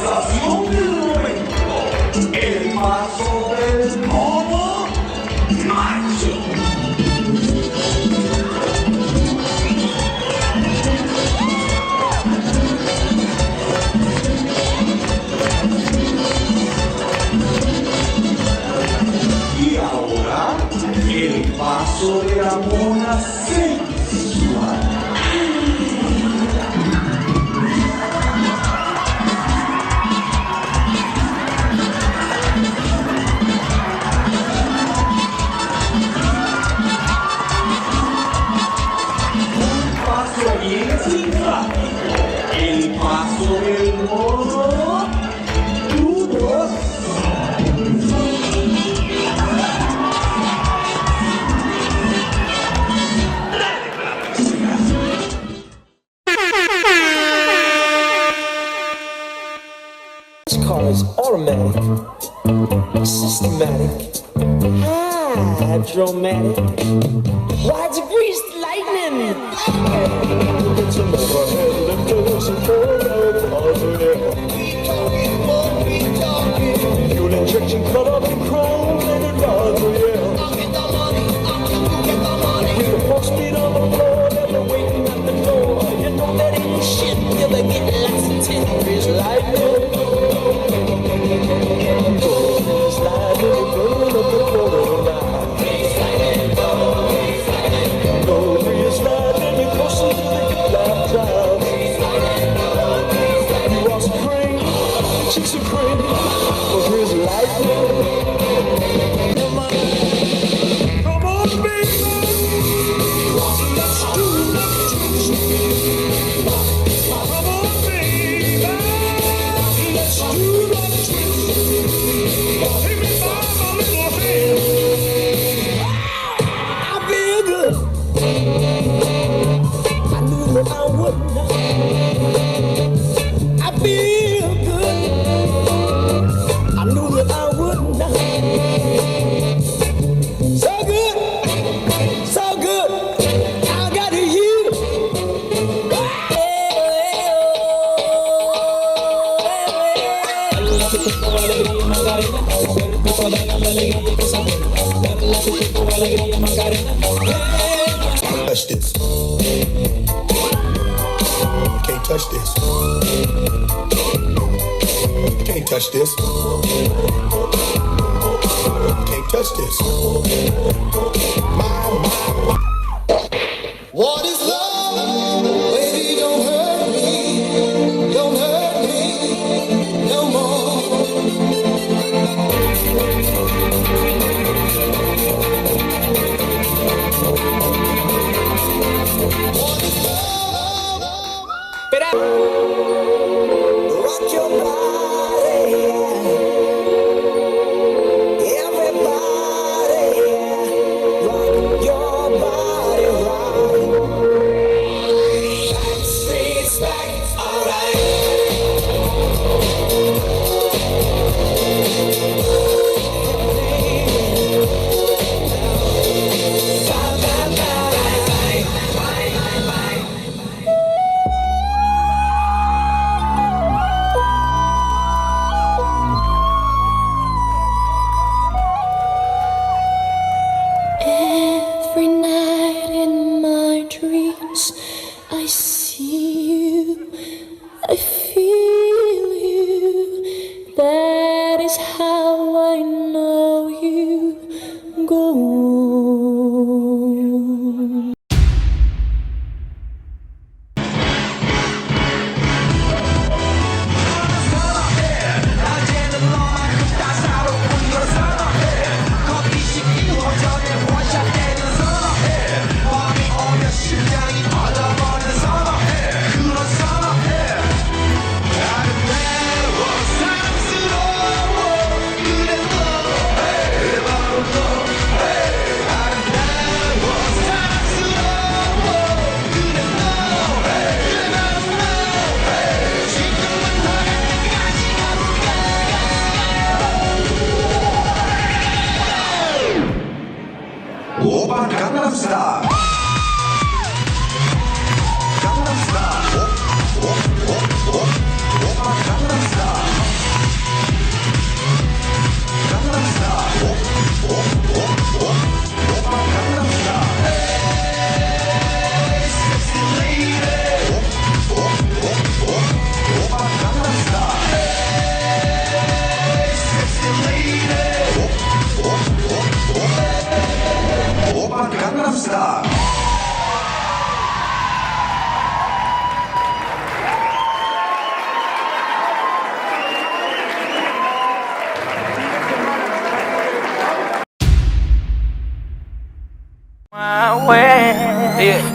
sensación del momento, el paso del mono macho. Y ahora, el paso de la mona sensual. Bien simpático, el paso del mono dudoso. This car is automatic, systematic, hydromatic, wide degrees lightning. It's a never-ending dose of fuel injection cut up in chrome and it runs, with the 4-speed on the floor, never waiting at the door. You know that ain't shit, you'll be getting lots of 10 degrees lightning. Sliding, burning up the corner of the night. No real sliding, you're closer to the good life drive. You are supreme, she's supreme, for his lightning. Come on, baby. Let's do it. Come on, baby. Let's do it. Take me by my little hand. I feel good. I knew that I would not. I feel good. I knew that I would not. So good, so good. I got you. Touch this. Can't touch this. Can't touch this. Can't touch this. What is love? Baby, don't hurt me. Don't hurt me no more. Rock your body, everybody, rock your body right.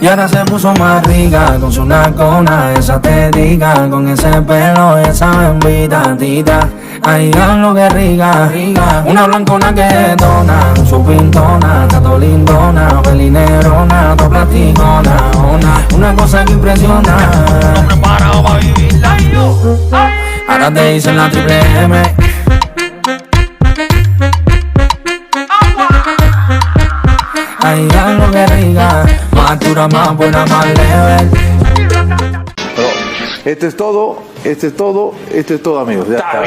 Y ahora se puso más rica con su nacona, esa te diga, con ese pelo, esa bembita tita. Ay, lo que rica, una blancona que dona, su pintona, tato lindona, pelinerona, to platicona, una cosa que impresiona. Ahora te dicen la triple M. Ay, lo que rica, más dura, más buena, más leve. Esto es todo, amigos. Ya está.